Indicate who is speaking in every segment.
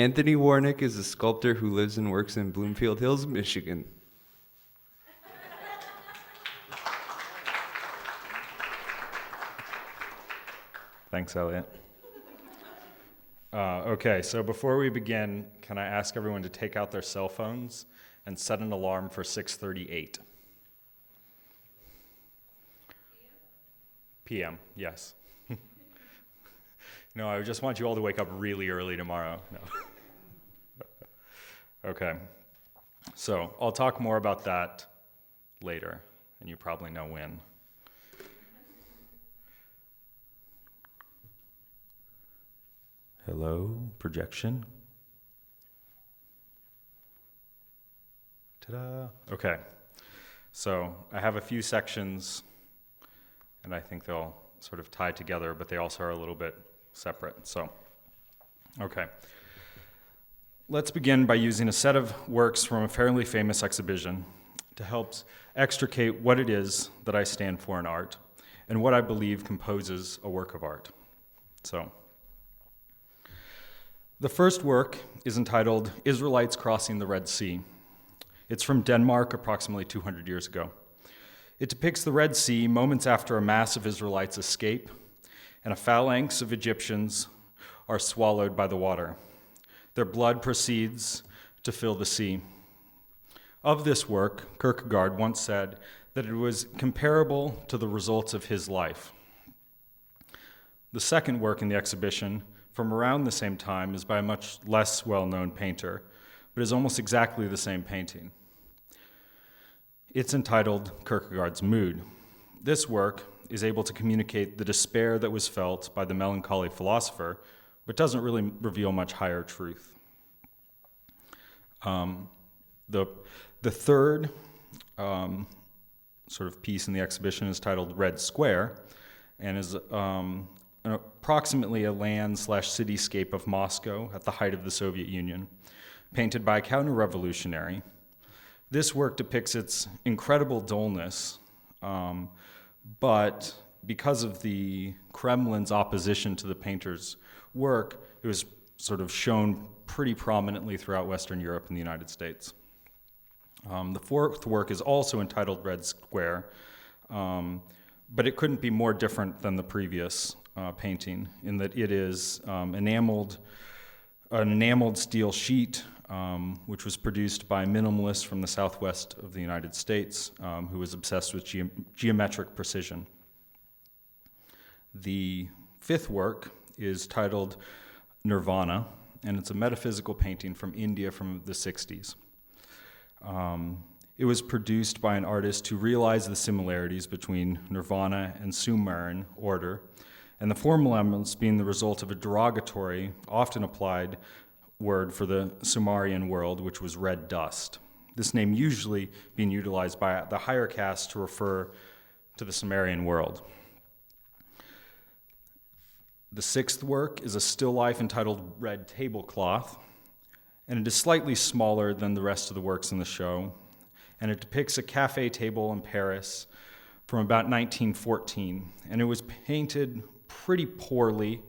Speaker 1: Anthony Warnick is a sculptor who lives and works in Bloomfield Hills, Michigan.
Speaker 2: Thanks, Elliot. Okay, so before we begin, can I ask everyone to take out their cell phones and set an alarm for 6:38? PM, yes. No, I just want you all to wake up really early tomorrow. No. Okay, so I'll talk more about that later, and you probably know when. Hello, projection. Ta-da. Okay, so I have a few sections, and I think they'll sort of tie together, but they also are a little bit separate. So, okay. Let's begin by using a set of works from a fairly famous exhibition to help extricate what it is that I stand for in art and what I believe composes a work of art. So, the first work is entitled Israelites Crossing the Red Sea. It's from Denmark approximately 200 years ago. It depicts the Red Sea moments after a mass of Israelites escape and a phalanx of Egyptians are swallowed by the water. Their blood proceeds to fill the sea. Of this work, Kierkegaard once said that it was comparable to the results of his life. The second work in the exhibition, from around the same time, is by a much less well-known painter, but is almost exactly the same painting. It's entitled Kierkegaard's Mood. This work is able to communicate the despair that was felt by the melancholy philosopher, but doesn't really reveal much higher truth. The third sort of piece in the exhibition is titled Red Square, and is approximately a land/cityscape of Moscow at the height of the Soviet Union, painted by a counter-revolutionary. This work depicts its incredible dullness, but because of the Kremlin's opposition to the painter's work, it was sort of shown pretty prominently throughout Western Europe and the United States. The fourth work is also entitled Red Square, but it couldn't be more different than the previous painting in that it is an enameled steel sheet, which was produced by a minimalist from the southwest of the United States who was obsessed with geometric precision. The fifth work is titled Nirvana, and it's a metaphysical painting from India from the 60s. It was produced by an artist who realized the similarities between Nirvana and Sumerian order, and the formal elements being the result of a derogatory, often applied word for the Sumerian world, which was red dust. This name usually being utilized by the higher caste to refer to the Sumerian world. The sixth work is a still life entitled Red Tablecloth, and it is slightly smaller than the rest of the works in the show, and it depicts a cafe table in Paris from about 1914, and it was painted pretty poorly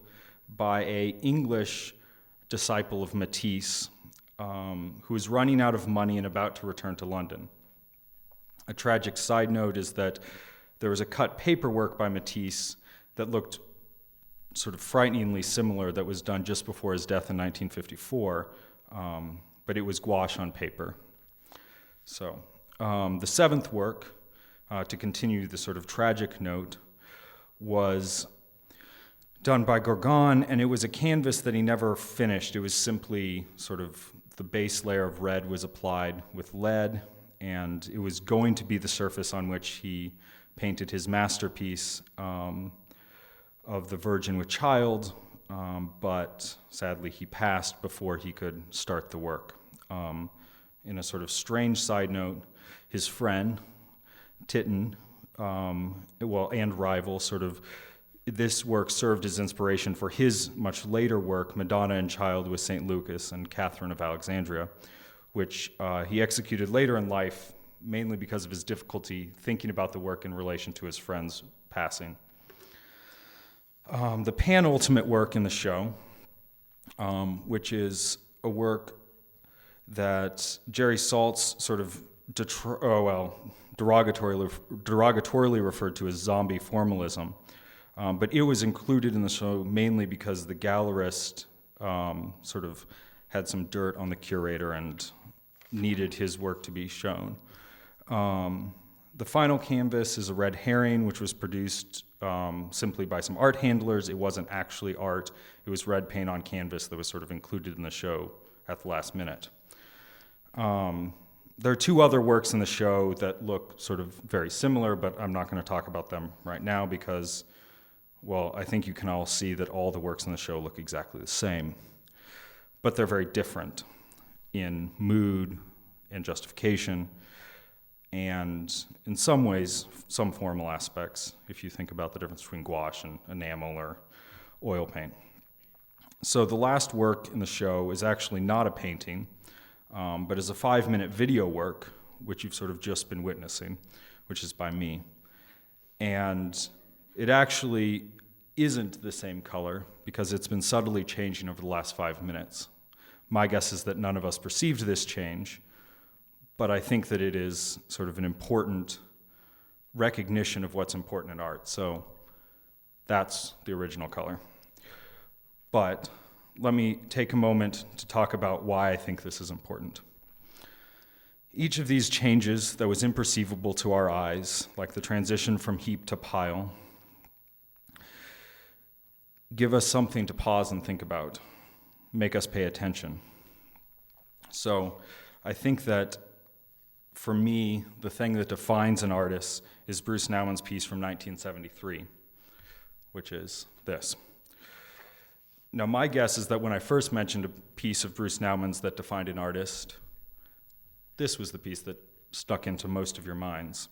Speaker 2: by an English disciple of Matisse, who was running out of money and about to return to London. A tragic side note is that there was a cut paperwork by Matisse that looked sort of frighteningly similar that was done just before his death in 1954, but it was gouache on paper. So the seventh work, to continue the sort of tragic note, was done by Gorgon, and it was a canvas that he never finished. It was simply sort of the base layer of red was applied with lead, and it was going to be the surface on which he painted his masterpiece of the Virgin with Child, but sadly he passed before he could start the work. In a sort of strange side note, his friend, Titian, and rival, sort of, this work served as inspiration for his much later work, Madonna and Child with St. Lucas and Catherine of Alexandria, which he executed later in life, mainly because of his difficulty thinking about the work in relation to his friend's passing. The penultimate work in the show, which is a work that Jerry Saltz sort of derogatorily referred to as zombie formalism. But it was included in the show mainly because the gallerist sort of had some dirt on the curator and needed his work to be shown. The final canvas is a red herring, which was produced simply by some art handlers. It wasn't actually art. It was red paint on canvas that was sort of included in the show at the last minute. There are two other works in the show that look sort of very similar, but I'm not going to talk about them right now because, well, I think you can all see that all the works in the show look exactly the same. But they're very different in mood and justification, and in some ways, some formal aspects, if you think about the difference between gouache and enamel or oil paint. So the last work in the show is actually not a painting, but is a 5-minute video work, which you've sort of just been witnessing, which is by me. And it actually isn't the same color because it's been subtly changing over the last 5 minutes. My guess is that none of us perceived this change, but I think that it is sort of an important recognition of what's important in art. So that's the original color. But let me take a moment to talk about why I think this is important. Each of these changes that was imperceivable to our eyes, like the transition from heap to pile, give us something to pause and think about, make us pay attention. So I think that for me, the thing that defines an artist is Bruce Naumann's piece from 1973, which is this. Now, my guess is that when I first mentioned a piece of Bruce Naumann's that defined an artist, this was the piece that stuck into most of your minds.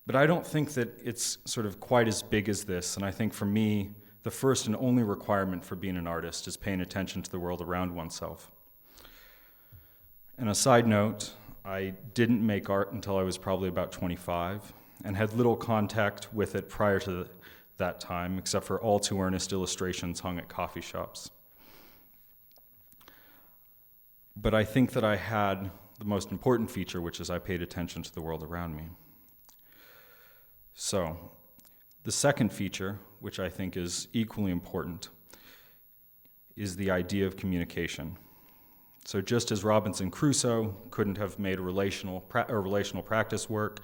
Speaker 2: But I don't think that it's sort of quite as big as this, and I think for me, the first and only requirement for being an artist is paying attention to the world around oneself. And a side note, I didn't make art until I was probably about 25 and had little contact with it prior to that time, except for all too earnest illustrations hung at coffee shops. But I think that I had the most important feature, which is I paid attention to the world around me. So, the second feature, which I think is equally important, is the idea of communication. So just as Robinson Crusoe couldn't have made a relational practice work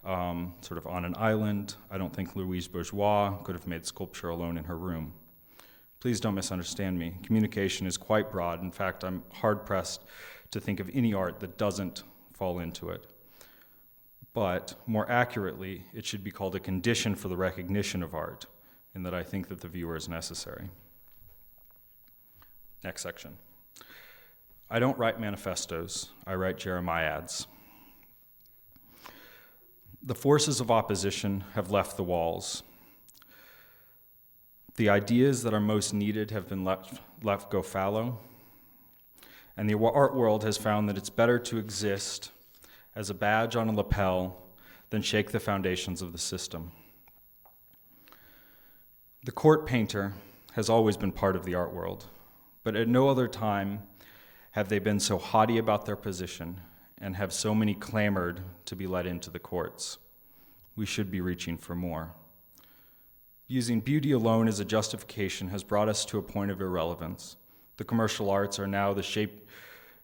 Speaker 2: sort of on an island, I don't think Louise Bourgeois could have made sculpture alone in her room. Please don't misunderstand me. Communication is quite broad. In fact, I'm hard-pressed to think of any art that doesn't fall into it. But more accurately, it should be called a condition for the recognition of art, in that I think that the viewer is necessary. Next section. I don't write manifestos, I write jeremiads. The forces of opposition have left the walls. The ideas that are most needed have been left go fallow, and the art world has found that it's better to exist as a badge on a lapel than shake the foundations of the system. The court painter has always been part of the art world, but at no other time have they been so haughty about their position and have so many clamored to be let into the courts. We should be reaching for more. Using beauty alone as a justification has brought us to a point of irrelevance. The commercial arts are now the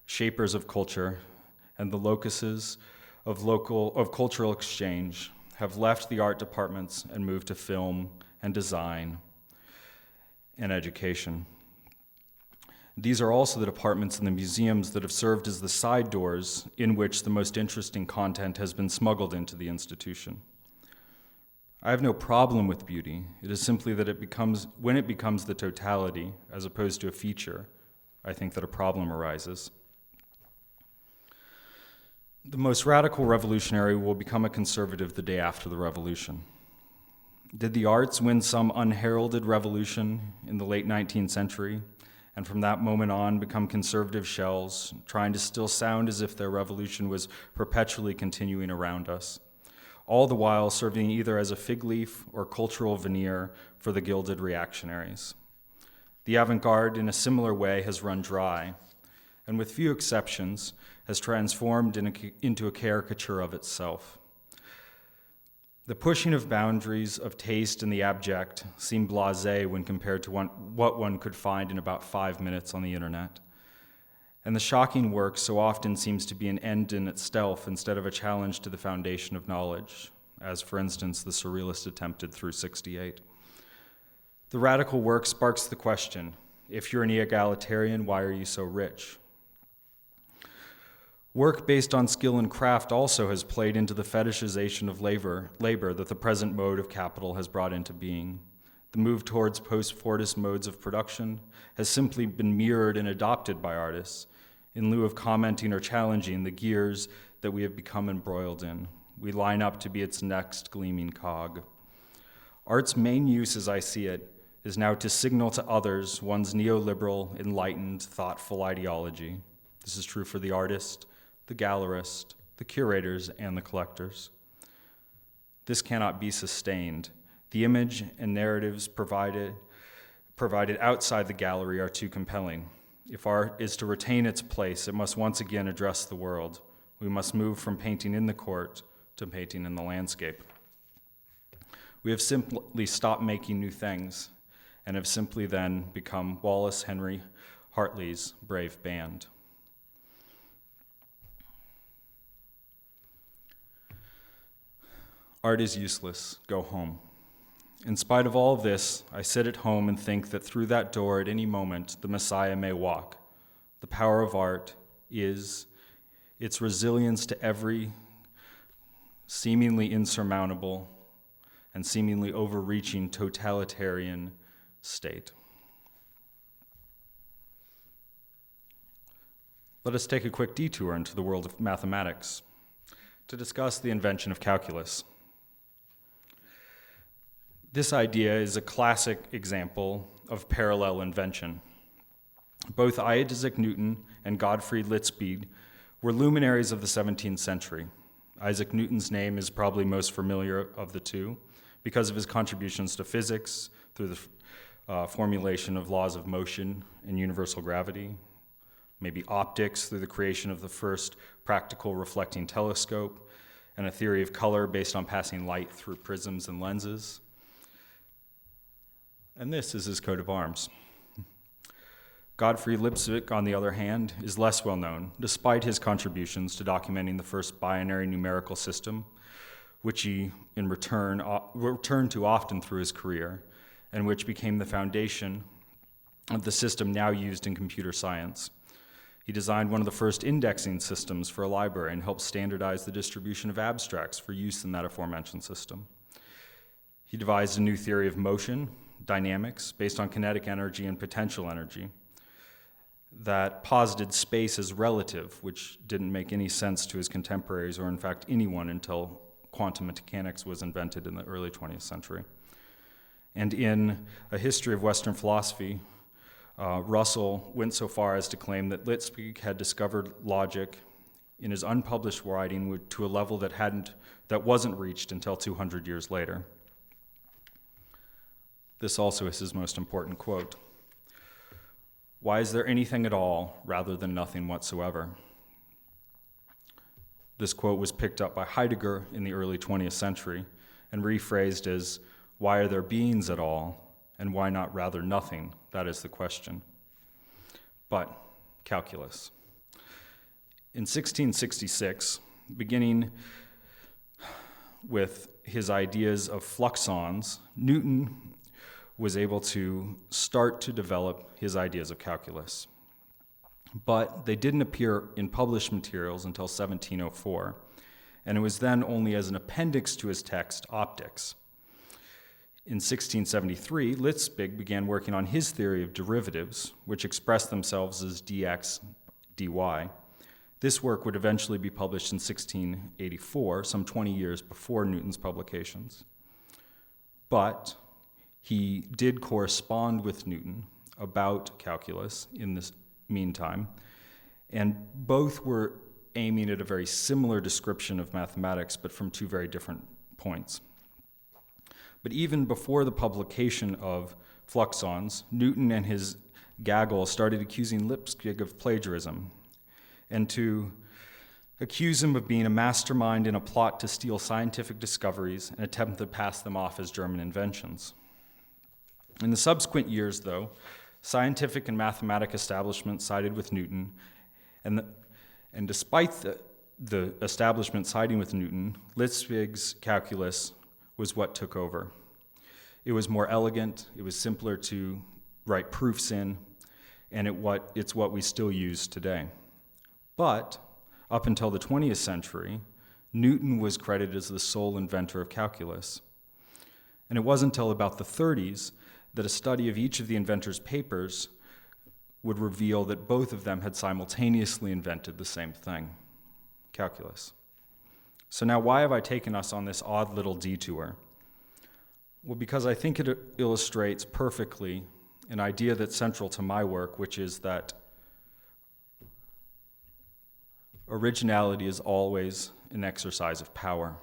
Speaker 2: shapers of culture, and the locuses of cultural exchange have left the art departments and moved to film and design and education. These are also the departments in the museums that have served as the side doors in which the most interesting content has been smuggled into the institution. I have no problem with beauty. It is simply that when it becomes the totality as opposed to a feature, I think that a problem arises. The most radical revolutionary will become a conservative the day after the revolution. Did the arts win some unheralded revolution in the late 19th century, and from that moment on become conservative shells, trying to still sound as if their revolution was perpetually continuing around us, all the while serving either as a fig leaf or cultural veneer for the gilded reactionaries? The avant-garde, in a similar way, has run dry, and with few exceptions, has transformed into a caricature of itself. The pushing of boundaries of taste and the abject seem blasé when compared to what one could find in about 5 minutes on the internet. And the shocking work so often seems to be an end in itself instead of a challenge to the foundation of knowledge, as for instance the surrealist attempted through 68. The radical work sparks the question, if you're an egalitarian, why are you so rich? Work based on skill and craft also has played into the fetishization of labor that the present mode of capital has brought into being. The move towards post-Fordist modes of production has simply been mirrored and adopted by artists in lieu of commenting or challenging the gears that we have become embroiled in. We line up to be its next gleaming cog. Art's main use, as I see it, is now to signal to others one's neoliberal, enlightened, thoughtful ideology. This is true for the artist, the gallerist, the curators, and the collectors. This cannot be sustained. The image and narratives provided outside the gallery are too compelling. If art is to retain its place, it must once again address the world. We must move from painting in the court to painting in the landscape. We have simply stopped making new things and have simply then become Wallace Henry Hartley's brave band. Art is useless. Go home. In spite of all this, I sit at home and think that through that door at any moment the Messiah may walk. The power of art is its resilience to every seemingly insurmountable and seemingly overreaching totalitarian state. Let us take a quick detour into the world of mathematics to discuss the invention of calculus. This idea is a classic example of parallel invention. Both Isaac Newton and Gottfried Leibniz were luminaries of the 17th century. Isaac Newton's name is probably most familiar of the two because of his contributions to physics through the formulation of laws of motion and universal gravity, maybe optics through the creation of the first practical reflecting telescope, and a theory of color based on passing light through prisms and lenses. And this is his coat of arms. Gottfried Leibniz, on the other hand, is less well known, despite his contributions to documenting the first binary numerical system, which he in return returned to often through his career, and which became the foundation of the system now used in computer science. He designed one of the first indexing systems for a library and helped standardize the distribution of abstracts for use in that aforementioned system. He devised a new theory of motion, dynamics, based on kinetic energy and potential energy, that posited space as relative, which didn't make any sense to his contemporaries or in fact anyone until quantum mechanics was invented in the early 20th century. And in A History of Western Philosophy, Russell went so far as to claim that Leibniz had discovered logic in his unpublished writing to a level that wasn't reached until 200 years later. This also is his most important quote. Why is there anything at all rather than nothing whatsoever? This quote was picked up by Heidegger in the early 20th century and rephrased as, why are there beings at all, and why not rather nothing? That is the question. But calculus. In 1666, beginning with his ideas of fluxons, Newton was able to start to develop his ideas of calculus. But they didn't appear in published materials until 1704, and it was then only as an appendix to his text, Optics. In 1673, Leibniz began working on his theory of derivatives, which express themselves as dx, dy. This work would eventually be published in 1684, some 20 years before Newton's publications. But he did correspond with Newton about calculus in this meantime, and both were aiming at a very similar description of mathematics, but from two very different points. But even before the publication of fluxons, Newton and his gaggle started accusing Lipskig of plagiarism and to accuse him of being a mastermind in a plot to steal scientific discoveries and attempt to pass them off as German inventions. In the subsequent years, though, scientific and mathematic establishment sided with Newton, and despite the establishment siding with Newton, Lipskig's calculus was what took over. It was more elegant, it was simpler to write proofs in, and it's what we still use today. But up until the 20th century, Newton was credited as the sole inventor of calculus. And it wasn't until about the 30s that a study of each of the inventor's papers would reveal that both of them had simultaneously invented the same thing, calculus. So now why have I taken us on this odd little detour? Well, because I think it illustrates perfectly an idea that's central to my work, which is that originality is always an exercise of power.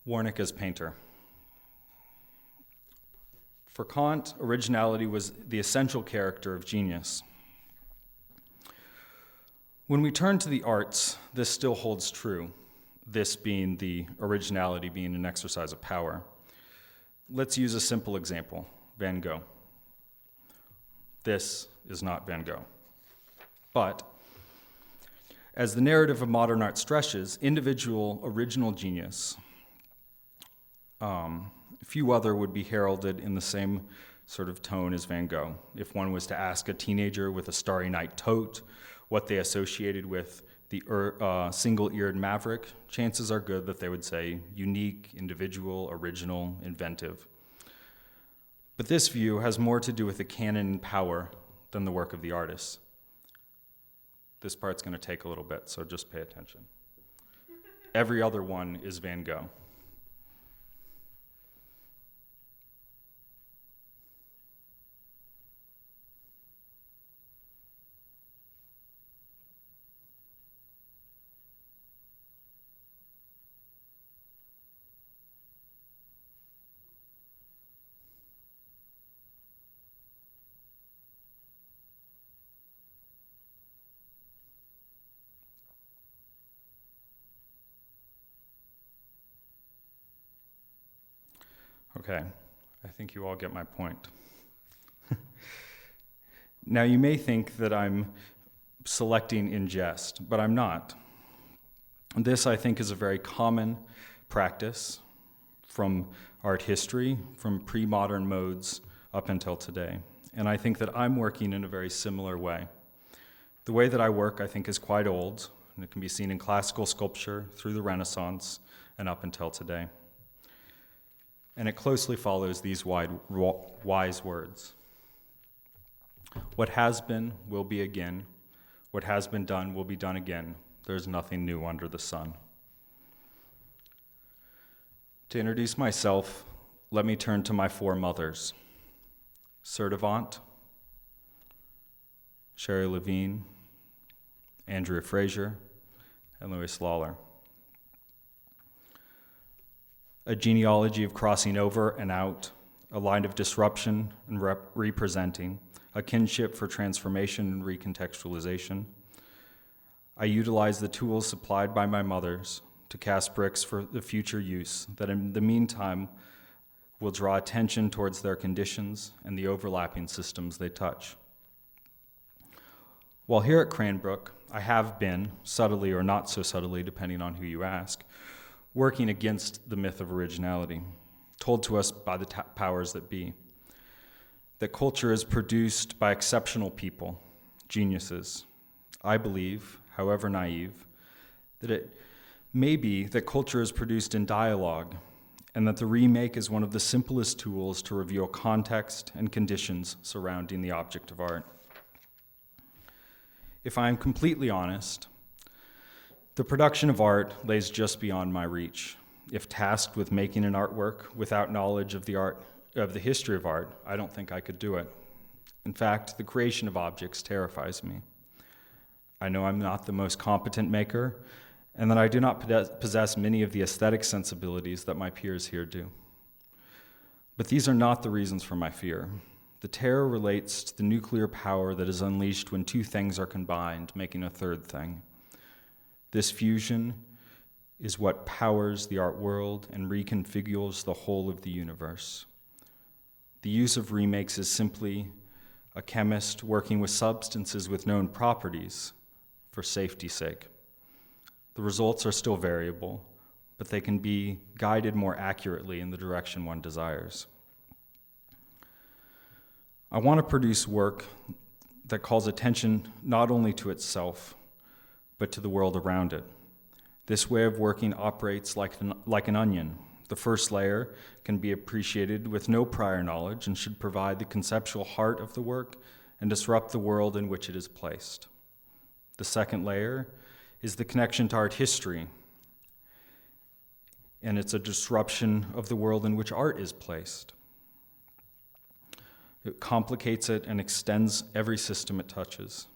Speaker 2: Warnick as painter. For Kant, originality was the essential character of genius. When we turn to the arts, this still holds true, this being the originality being an exercise of power. Let's use a simple example, Van Gogh. This is not Van Gogh. But as the narrative of modern art stretches, individual original genius, few other would be heralded in the same sort of tone as Van Gogh. If one was to ask a teenager with a Starry Night tote what they associated with the single-eared maverick, chances are good that they would say unique, individual, original, inventive. But this view has more to do with the canon and power than the work of the artist. This part's going to take a little bit, so just pay attention. Every other one is Van Gogh. Okay, I think you all get my point. Now, you may think that I'm selecting in jest, but I'm not. This, I think, is a very common practice from art history, from pre-modern modes up until today. And I think that I'm working in a very similar way. The way that I work, I think, is quite old, and it can be seen in classical sculpture through the Renaissance and up until today. And it closely follows these wise words. What has been will be again. What has been done will be done again. There's nothing new under the sun. To introduce myself, let me turn to my four mothers. Sertivant, Sherry Levine, Andrea Fraser, and Louis Lawler. A genealogy of crossing over and out, a line of disruption and representing, a kinship for transformation and recontextualization. I utilize the tools supplied by my mothers to cast bricks for the future use that in the meantime will draw attention towards their conditions and the overlapping systems they touch. While here at Cranbrook, I have been, subtly or not so subtly depending on who you ask, working against the myth of originality, told to us by the powers that be, that culture is produced by exceptional people, geniuses. I believe, however naive, that it may be that culture is produced in dialogue, and that the remake is one of the simplest tools to reveal context and conditions surrounding the object of art. If I am completely honest, the production of art lays just beyond my reach. If tasked with making an artwork without knowledge of the history of art, I don't think I could do it. In fact, the creation of objects terrifies me. I know I'm not the most competent maker, and that I do not possess many of the aesthetic sensibilities that my peers here do. But these are not the reasons for my fear. The terror relates to the nuclear power that is unleashed when two things are combined, making a third thing. This fusion is what powers the art world and reconfigures the whole of the universe. The use of remakes is simply a chemist working with substances with known properties for safety's sake. The results are still variable, but they can be guided more accurately in the direction one desires. I want to produce work that calls attention not only to itself, but to the world around it. This way of working operates like an onion. The first layer can be appreciated with no prior knowledge and should provide the conceptual heart of the work and disrupt the world in which it is placed. The second layer is the connection to art history, and it's a disruption of the world in which art is placed. It complicates it and extends every system it touches.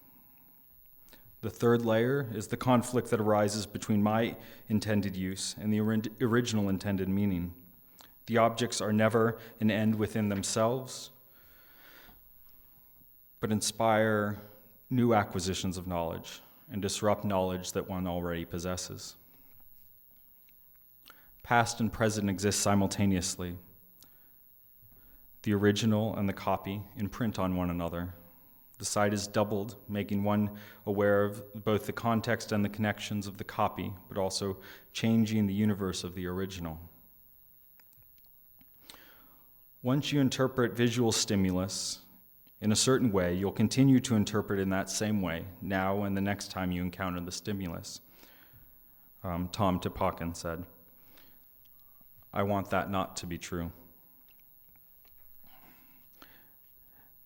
Speaker 2: The third layer is the conflict that arises between my intended use and the original intended meaning. The objects are never an end within themselves, but inspire new acquisitions of knowledge and disrupt knowledge that one already possesses. Past and present exist simultaneously. The original and the copy imprint on one another. The site is doubled, making one aware of both the context and the connections of the copy, but also changing the universe of the original. Once you interpret visual stimulus in a certain way, you'll continue to interpret in that same way, now and the next time you encounter the stimulus. Tom Tipokin said, "I want that not to be true."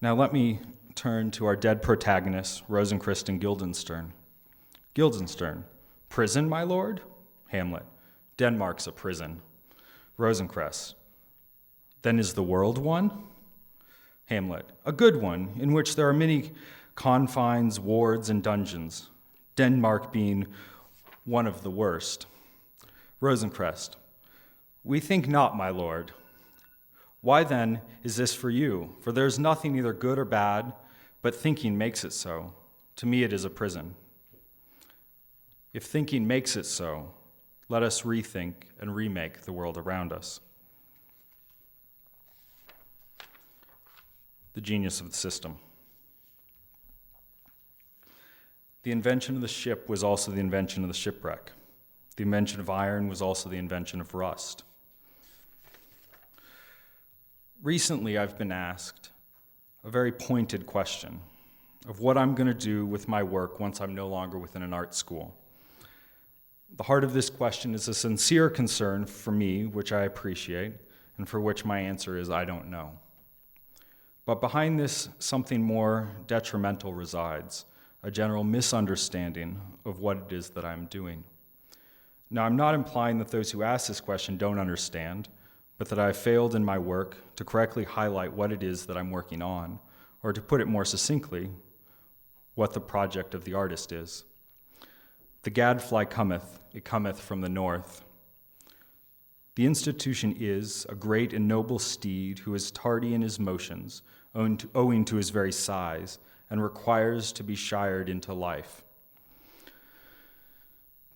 Speaker 2: Now let me turn to our dead protagonists, Rosencrest and Guildenstern. Guildenstern, prison, my lord? Hamlet, Denmark's a prison. Rosencrest, then is the world one? Hamlet, a good one, in which there are many confines, wards, and dungeons, Denmark being one of the worst. Rosencrest, we think not, my lord. Why then is this for you? For there is nothing either good or bad, but thinking makes it so. To me it is a prison. If thinking makes it so, let us rethink and remake the world around us. The genius of the system. The invention of the ship was also the invention of the shipwreck. The invention of iron was also the invention of rust. Recently, I've been asked a very pointed question of what I'm going to do with my work once I'm no longer within an art school. The heart of this question is a sincere concern for me, which I appreciate, and for which my answer is I don't know. But behind this, something more detrimental resides, a general misunderstanding of what it is that I'm doing. Now, I'm not implying that those who ask this question don't understand, but that I have failed in my work to correctly highlight what it is that I'm working on, or to put it more succinctly, what the project of the artist is. The gadfly cometh, it cometh from the north. The institution is a great and noble steed who is tardy in his motions, owing to his very size, and requires to be shired into life.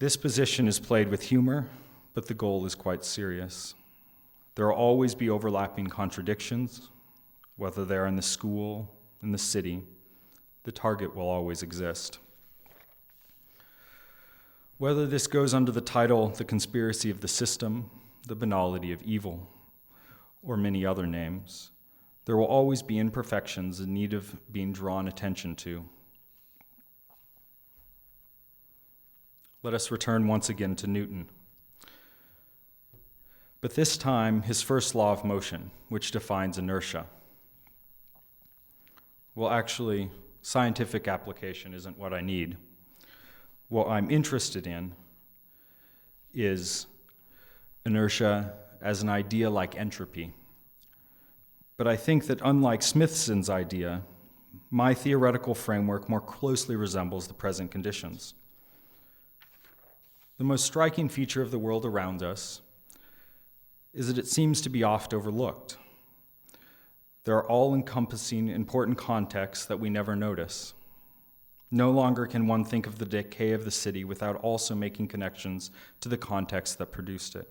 Speaker 2: This position is played with humor, but the goal is quite serious. There will always be overlapping contradictions, whether they're in the school, in the city. The target will always exist. Whether this goes under the title, The Conspiracy of the System, The Banality of Evil, or many other names, there will always be imperfections in need of being drawn attention to. Let us return once again to Newton. But this time, his first law of motion, which defines inertia. Well, actually, scientific application isn't what I need. What I'm interested in is inertia as an idea like entropy. But I think that unlike Smithson's idea, my theoretical framework more closely resembles the present conditions. The most striking feature of the world around us is that it seems to be oft overlooked. There are all-encompassing important contexts that we never notice. No longer can one think of the decay of the city without also making connections to the context that produced it.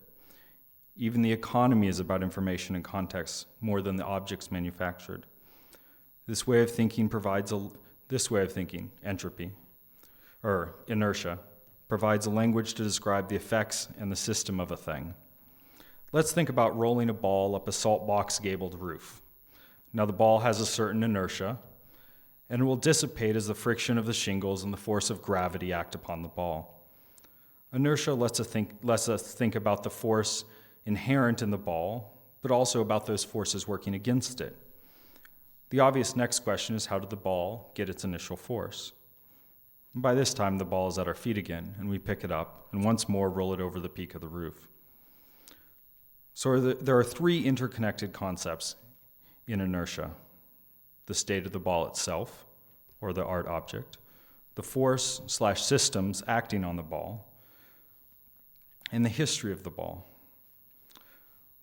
Speaker 2: Even the economy is about information and context more than the objects manufactured. This way of thinking, entropy, or inertia, provides a language to describe the effects and the system of a thing. Let's think about rolling a ball up a salt box gabled roof. Now the ball has a certain inertia, and it will dissipate as the friction of the shingles and the force of gravity act upon the ball. Inertia lets us think about the force inherent in the ball, but also about those forces working against it. The obvious next question is, how did the ball get its initial force? And by this time, the ball is at our feet again, and we pick it up and once more roll it over the peak of the roof. So there are three interconnected concepts in inertia: the state of the ball itself, or the art object, the force/systems acting on the ball, and the history of the ball.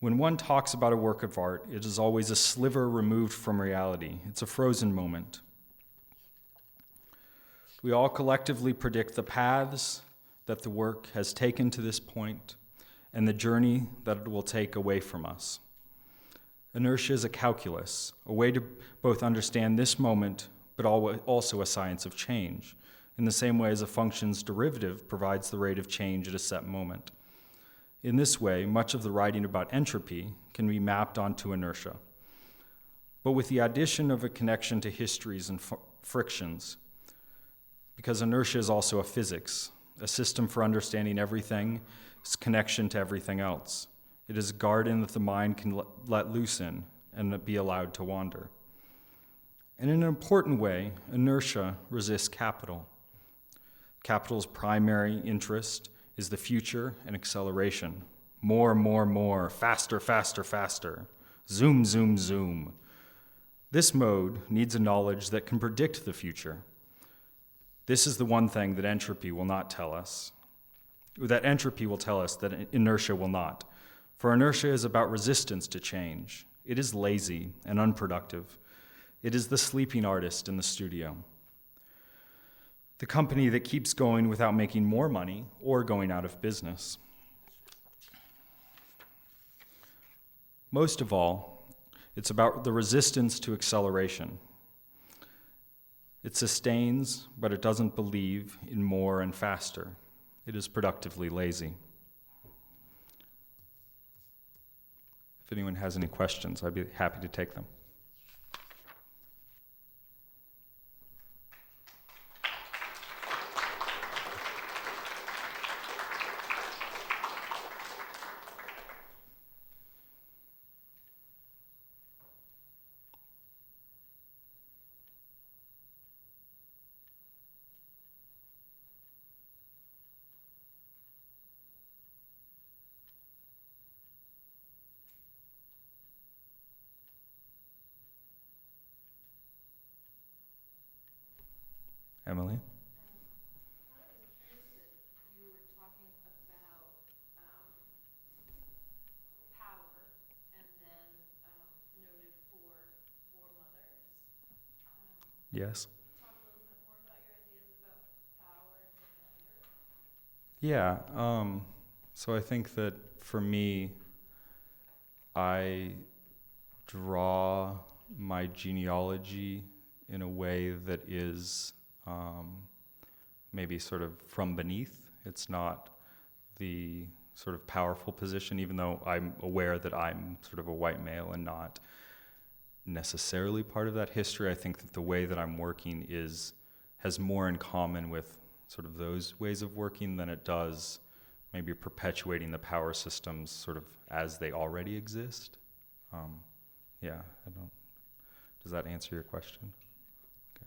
Speaker 2: When one talks about a work of art, it is always a sliver removed from reality. It's a frozen moment. We all collectively predict the paths that the work has taken to this point and the journey that it will take away from us. Inertia is a calculus, a way to both understand this moment, but also a science of change, in the same way as a function's derivative provides the rate of change at a set moment. In this way, much of the writing about entropy can be mapped onto inertia, but with the addition of a connection to histories and frictions, because inertia is also a physics, a system for understanding everything's connection to everything else. It is a garden that the mind can let loose in and be allowed to wander. And in an important way, inertia resists capital. Capital's primary interest is the future and acceleration. More, faster, faster, faster. Zoom, zoom, zoom. This mode needs a knowledge that can predict the future. This is the one thing that entropy will not tell us. That entropy will tell us that inertia will not. For inertia is about resistance to change. It is lazy and unproductive. It is the sleeping artist in the studio. The company that keeps going without making more money or going out of business. Most of all, it's about the resistance to acceleration. It sustains, but it doesn't believe in more and faster. It is productively lazy. If anyone has any questions, I'd be happy to take them. Emily?
Speaker 3: I was curious that you were talking about power and then noted for mothers.
Speaker 2: Yes.
Speaker 3: Talk a little bit more about your ideas about power and gender.
Speaker 2: Yeah, so I think that for me, I draw my genealogy in a way that is maybe sort of from beneath. It's not the sort of powerful position, even though I'm aware that I'm sort of a white male and not necessarily part of that history. I think that the way that I'm working has more in common with sort of those ways of working than it does maybe perpetuating the power systems sort of as they already exist. Does that answer your question? Okay.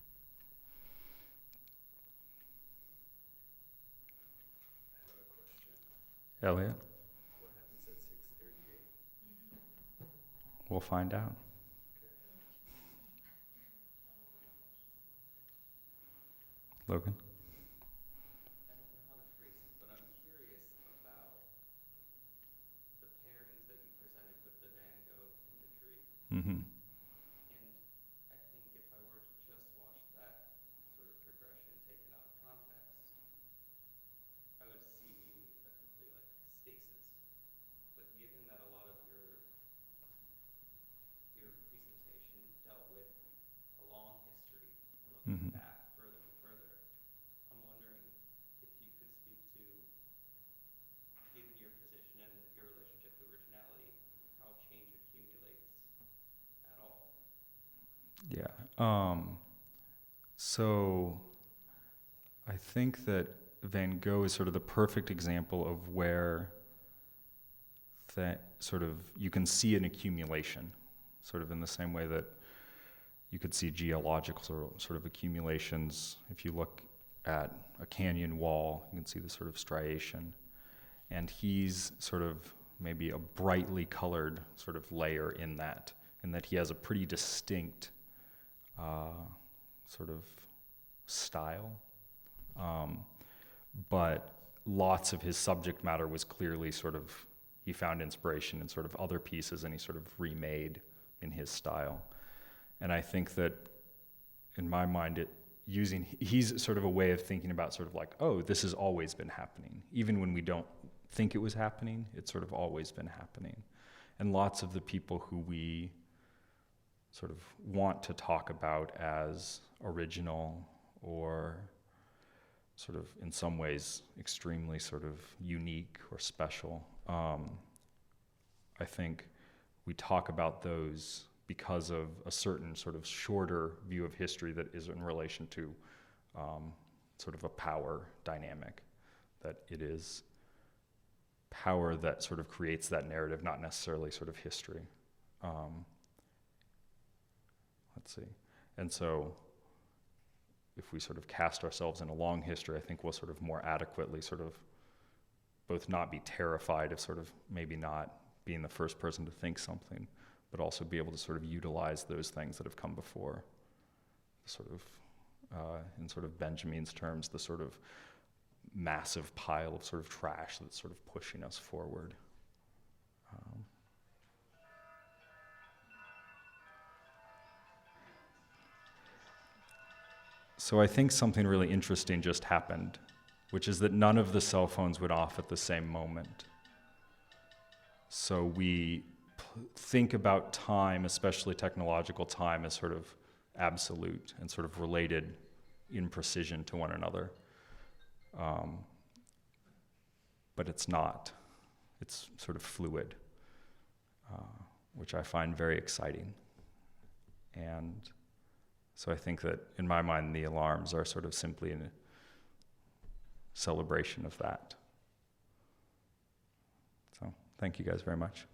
Speaker 1: I have a question.
Speaker 2: Elliot?
Speaker 1: What happens at 6:38?
Speaker 2: We'll find out. Logan?
Speaker 4: I don't know how to phrase it, but I'm curious about the pairings that you presented with the Van Gogh imagery.
Speaker 2: Mm-hmm. Mhm.
Speaker 4: back further and further. I'm wondering if you could speak to, given your position and your relationship to originality, how change accumulates at all.
Speaker 2: Yeah. So I think that Van Gogh is sort of the perfect example of where that sort of you can see an accumulation, sort of in the same way that you could see geological sort of accumulations. If you look at a canyon wall, you can see the sort of striation. And he's sort of maybe a brightly colored sort of layer in that he has a pretty distinct sort of style. But lots of his subject matter was clearly sort of, he found inspiration in sort of other pieces and he sort of remade in his style. And I think that, in my mind, he's sort of a way of thinking about sort of like, oh, this has always been happening. Even when we don't think it was happening, it's sort of always been happening. And lots of the people who we sort of want to talk about as original or sort of in some ways extremely sort of unique or special, I think we talk about those because of a certain sort of shorter view of history that is in relation to sort of a power dynamic, that it is power that sort of creates that narrative, not necessarily sort of history. Let's see. And so if we sort of cast ourselves in a long history, I think we'll sort of more adequately sort of both not be terrified of sort of maybe not being the first person to think something, but also be able to sort of utilize those things that have come before. Sort of, in sort of Benjamin's terms, the sort of massive pile of sort of trash that's sort of pushing us forward. So I think something really interesting just happened, which is that none of the cell phones went off at the same moment. So we think about time, especially technological time, as sort of absolute and sort of related in precision to one another. But it's not. It's sort of fluid, which I find very exciting. And so I think that, in my mind, the alarms are sort of simply a celebration of that. So thank you guys very much.